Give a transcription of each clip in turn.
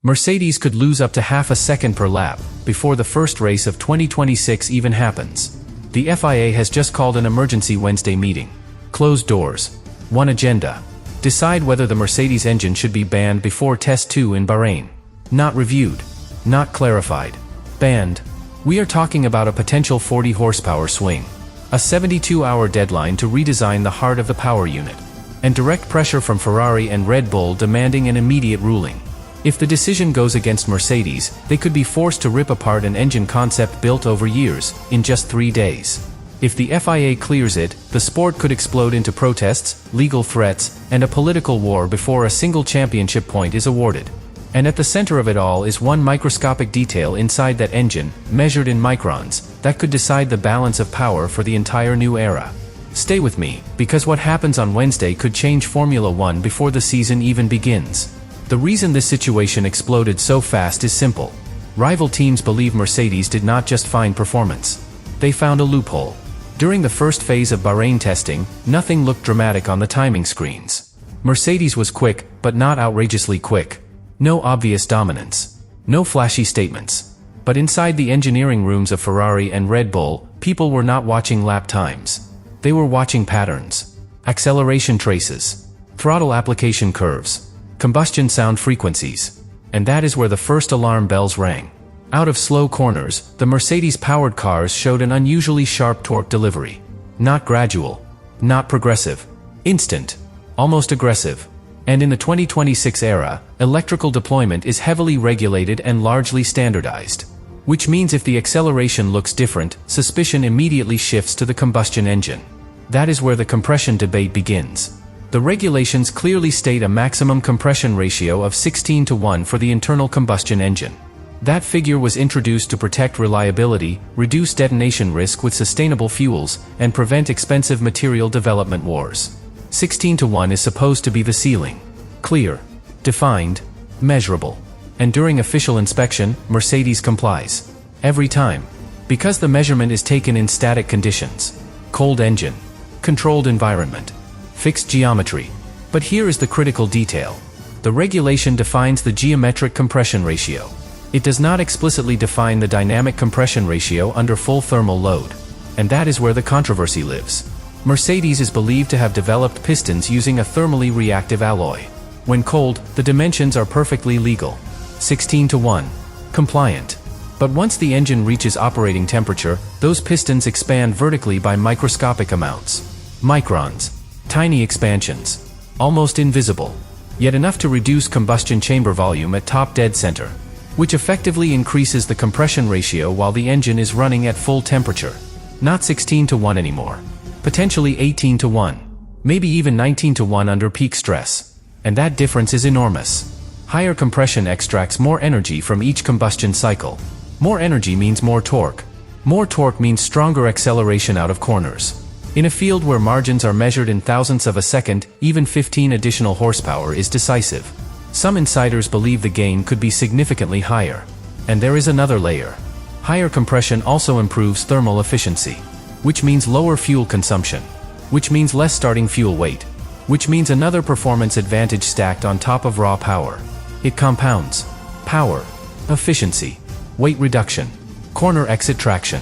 Mercedes could lose up to half a second per lap before the first race of 2026 even happens. The FIA has just called an emergency Wednesday meeting. Closed doors. One agenda. Decide whether the Mercedes engine should be banned before Test 2 in Bahrain. Not reviewed. Not clarified. Banned. We are talking about a potential 40 horsepower swing. A 72-hour deadline to redesign the heart of the power unit. And direct pressure from Ferrari and Red Bull demanding an immediate ruling. If the decision goes against Mercedes, they could be forced to rip apart an engine concept built over years, in just 3 days. If the FIA clears it, the sport could explode into protests, legal threats, and a political war before a single championship point is awarded. And at the center of it all is one microscopic detail inside that engine, measured in microns, that could decide the balance of power for the entire new era. Stay with me, because what happens on Wednesday could change Formula One before the season even begins. The reason this situation exploded so fast is simple. Rival teams believe Mercedes did not just find performance. They found a loophole. During the first phase of Bahrain testing, nothing looked dramatic on the timing screens. Mercedes was quick, but not outrageously quick. No obvious dominance. No flashy statements. But inside the engineering rooms of Ferrari and Red Bull, people were not watching lap times. They were watching patterns. Acceleration traces. Throttle application curves. Combustion sound frequencies. And that is where the first alarm bells rang. Out of slow corners, the Mercedes-powered cars showed an unusually sharp torque delivery. Not gradual. Not progressive. Instant. Almost aggressive. And in the 2026 era, electrical deployment is heavily regulated and largely standardized. Which means if the acceleration looks different, suspicion immediately shifts to the combustion engine. That is where the compression debate begins. The regulations clearly state a maximum compression ratio of 16:1 for the internal combustion engine. That figure was introduced to protect reliability, reduce detonation risk with sustainable fuels, and prevent expensive material development wars. 16:1 is supposed to be the ceiling. Clear, defined, measurable. And during official inspection, Mercedes complies. Every time. Because the measurement is taken in static conditions. Cold engine. Controlled environment. Fixed geometry. But here is the critical detail. The regulation defines the geometric compression ratio. It does not explicitly define the dynamic compression ratio under full thermal load. And that is where the controversy lives. Mercedes is believed to have developed pistons using a thermally reactive alloy. When cold, the dimensions are perfectly legal. 16:1. Compliant. But once the engine reaches operating temperature, those pistons expand vertically by microscopic amounts. Microns. Tiny expansions. Almost invisible. Yet enough to reduce combustion chamber volume at top dead center. Which effectively increases the compression ratio while the engine is running at full temperature. Not 16:1 anymore. Potentially 18:1. Maybe even 19:1 under peak stress. And that difference is enormous. Higher compression extracts more energy from each combustion cycle. More energy means more torque. More torque means stronger acceleration out of corners. In a field where margins are measured in thousandths of a second, even 15 additional horsepower is decisive. Some insiders believe the gain could be significantly higher. And there is another layer. Higher compression also improves thermal efficiency. Which means lower fuel consumption. Which means less starting fuel weight. Which means another performance advantage stacked on top of raw power. It compounds. Power. Efficiency. Weight reduction. Corner exit traction.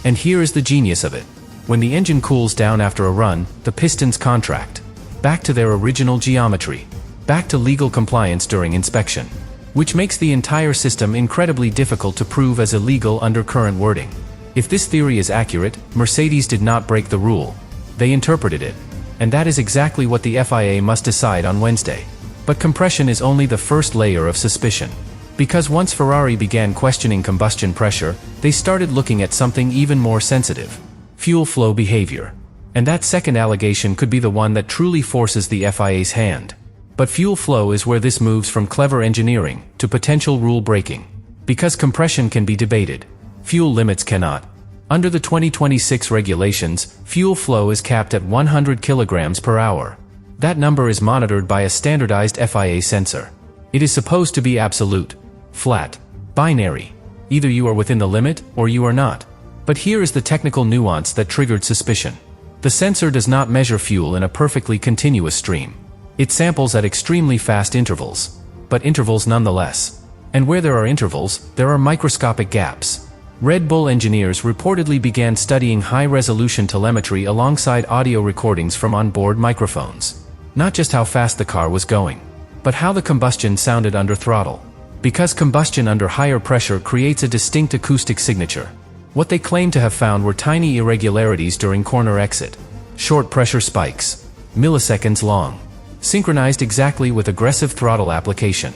And here is the genius of it. When the engine cools down after a run, the pistons contract. Back to their original geometry. Back to legal compliance during inspection. Which makes the entire system incredibly difficult to prove as illegal under current wording. If this theory is accurate, Mercedes did not break the rule. They interpreted it. And that is exactly what the FIA must decide on Wednesday. But compression is only the first layer of suspicion. Because once Ferrari began questioning combustion pressure, they started looking at something even more sensitive. Fuel flow behavior. And that second allegation could be the one that truly forces the FIA's hand. But fuel flow is where this moves from clever engineering to potential rule breaking. Because compression can be debated. Fuel limits cannot. Under the 2026 regulations, fuel flow is capped at 100 kilograms per hour. That number is monitored by a standardized FIA sensor. It is supposed to be absolute. Flat. Binary. Either you are within the limit, or you are not. But here is the technical nuance that triggered suspicion. The sensor does not measure fuel in a perfectly continuous stream. It samples at extremely fast intervals. But intervals nonetheless. And where there are intervals, there are microscopic gaps. Red Bull engineers reportedly began studying high-resolution telemetry alongside audio recordings from onboard microphones. Not just how fast the car was going, but how the combustion sounded under throttle. Because combustion under higher pressure creates a distinct acoustic signature. What they claimed to have found were tiny irregularities during corner exit. Short pressure spikes, milliseconds long, synchronized exactly with aggressive throttle application.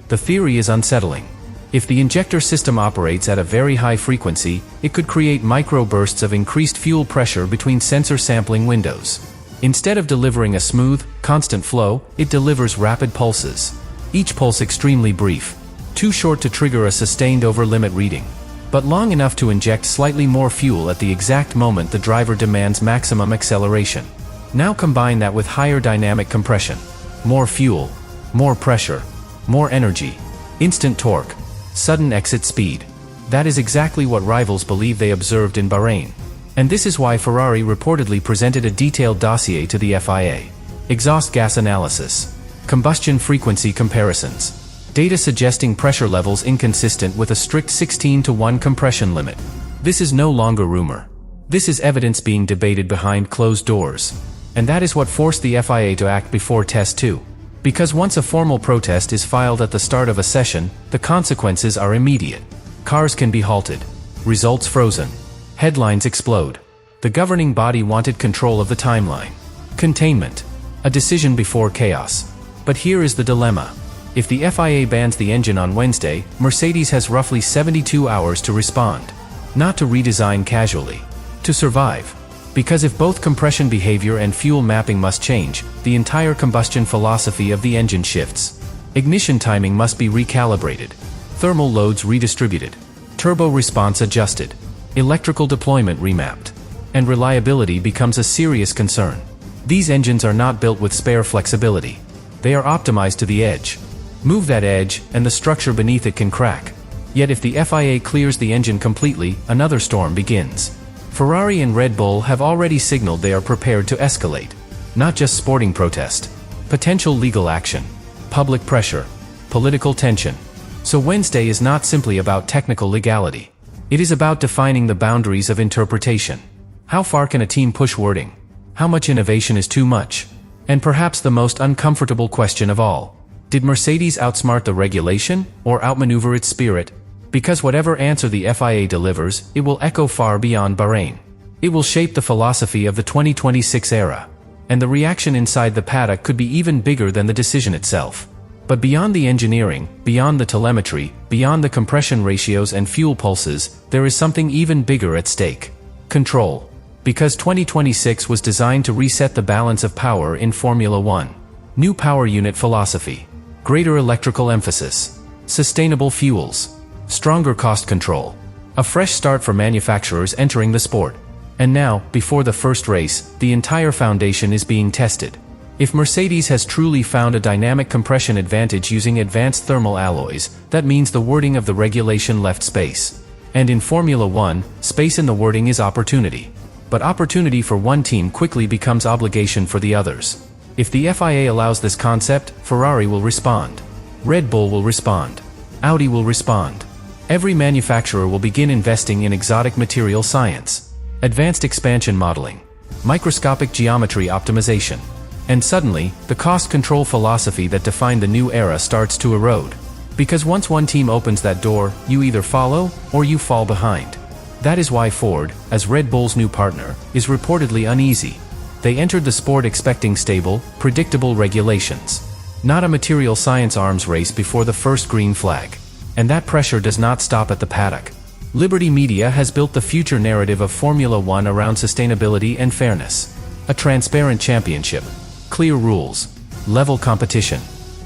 The theory is unsettling. If the injector system operates at a very high frequency, it could create microbursts of increased fuel pressure between sensor sampling windows. Instead of delivering a smooth, constant flow, it delivers rapid pulses. Each pulse extremely brief, too short to trigger a sustained over-limit reading, but long enough to inject slightly more fuel at the exact moment the driver demands maximum acceleration. Now combine that with higher dynamic compression. More fuel, more pressure, more energy, instant torque, sudden exit speed. That is exactly what rivals believe they observed in Bahrain. And this is why Ferrari reportedly presented a detailed dossier to the FIA. Exhaust gas analysis, combustion frequency comparisons, data suggesting pressure levels inconsistent with a strict 16:1 compression limit. This is no longer rumor. This is evidence being debated behind closed doors. And that is what forced the FIA to act before Test 2. Because once a formal protest is filed at the start of a session, the consequences are immediate. Cars can be halted. Results frozen. Headlines explode. The governing body wanted control of the timeline. Containment. A decision before chaos. But here is the dilemma. If the FIA bans the engine on Wednesday, Mercedes has roughly 72 hours to respond. Not to redesign casually. To survive. Because if both compression behavior and fuel mapping must change, the entire combustion philosophy of the engine shifts. Ignition timing must be recalibrated. Thermal loads redistributed. Turbo response adjusted. Electrical deployment remapped. And reliability becomes a serious concern. These engines are not built with spare flexibility. They are optimized to the edge. Move that edge, and the structure beneath it can crack. Yet if the FIA clears the engine completely, another storm begins. Ferrari and Red Bull have already signaled they are prepared to escalate. Not just sporting protest. Potential legal action. Public pressure. Political tension. So Wednesday is not simply about technical legality. It is about defining the boundaries of interpretation. How far can a team push wording? How much innovation is too much? And perhaps the most uncomfortable question of all. Did Mercedes outsmart the regulation, or outmaneuver its spirit? Because whatever answer the FIA delivers, it will echo far beyond Bahrain. It will shape the philosophy of the 2026 era. And the reaction inside the paddock could be even bigger than the decision itself. But beyond the engineering, beyond the telemetry, beyond the compression ratios and fuel pulses, there is something even bigger at stake. Control. Because 2026 was designed to reset the balance of power in Formula One. New power unit philosophy. Greater electrical emphasis. Sustainable fuels. Stronger cost control. A fresh start for manufacturers entering the sport. And now, before the first race, the entire foundation is being tested. If Mercedes has truly found a dynamic compression advantage using advanced thermal alloys, that means the wording of the regulation left space. And in Formula One, space in the wording is opportunity. But opportunity for one team quickly becomes obligation for the others. If the FIA allows this concept, Ferrari will respond. Red Bull will respond. Audi will respond. Every manufacturer will begin investing in exotic material science, advanced expansion modeling, microscopic geometry optimization. And suddenly, the cost control philosophy that defined the new era starts to erode. Because once one team opens that door, you either follow, or you fall behind. That is why Ford, as Red Bull's new partner, is reportedly uneasy. They entered the sport expecting stable, predictable regulations. Not a material science arms race before the first green flag. And that pressure does not stop at the paddock. Liberty Media has built the future narrative of Formula One around sustainability and fairness. A transparent championship. Clear rules. Level competition.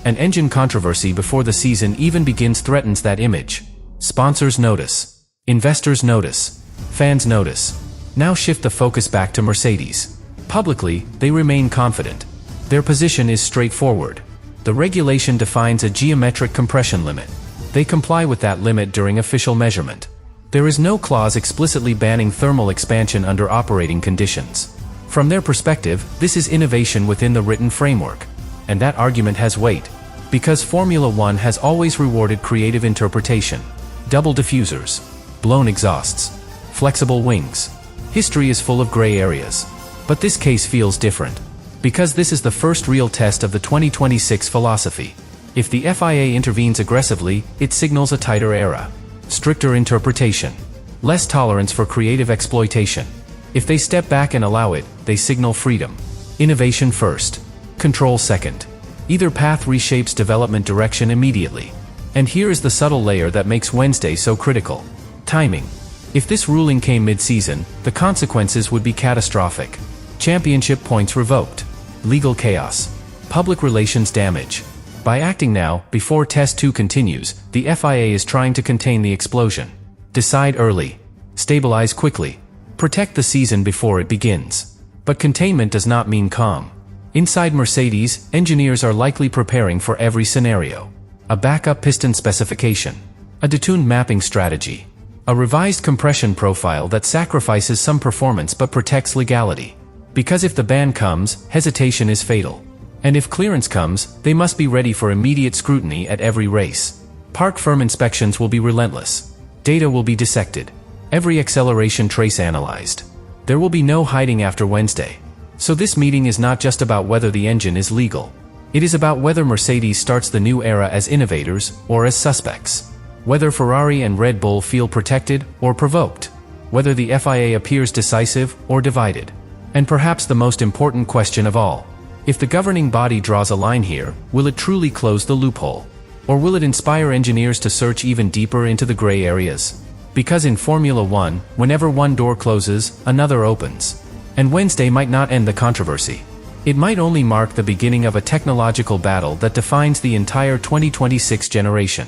An engine controversy before the season even begins threatens that image. Sponsors notice. Investors notice. Fans notice. Now shift the focus back to Mercedes. Publicly, they remain confident. Their position is straightforward. The regulation defines a geometric compression limit. They comply with that limit during official measurement. There is no clause explicitly banning thermal expansion under operating conditions. From their perspective, this is innovation within the written framework. And that argument has weight. Because Formula One has always rewarded creative interpretation. Double diffusers, blown exhausts, flexible wings. History is full of gray areas. But this case feels different. Because this is the first real test of the 2026 philosophy. If the FIA intervenes aggressively, it signals a tighter era. Stricter interpretation. Less tolerance for creative exploitation. If they step back and allow it, they signal freedom. Innovation first. Control second. Either path reshapes development direction immediately. And here is the subtle layer that makes Wednesday so critical. Timing. If this ruling came mid-season, the consequences would be catastrophic. Championship points revoked. Legal chaos. Public relations damage. By acting now, before Test 2 continues, the FIA is trying to contain the explosion. Decide early. Stabilize quickly. Protect the season before it begins. But containment does not mean calm. Inside Mercedes, engineers are likely preparing for every scenario. A backup piston specification. A detuned mapping strategy. A revised compression profile that sacrifices some performance but protects legality. Because if the ban comes, hesitation is fatal. And if clearance comes, they must be ready for immediate scrutiny at every race. Park firm inspections will be relentless. Data will be dissected. Every acceleration trace analyzed. There will be no hiding after Wednesday. So this meeting is not just about whether the engine is legal. It is about whether Mercedes starts the new era as innovators or as suspects. Whether Ferrari and Red Bull feel protected or provoked. Whether the FIA appears decisive or divided. And perhaps the most important question of all. If the governing body draws a line here, will it truly close the loophole? Or will it inspire engineers to search even deeper into the gray areas? Because in Formula One, whenever one door closes, another opens. And Wednesday might not end the controversy. It might only mark the beginning of a technological battle that defines the entire 2026 generation.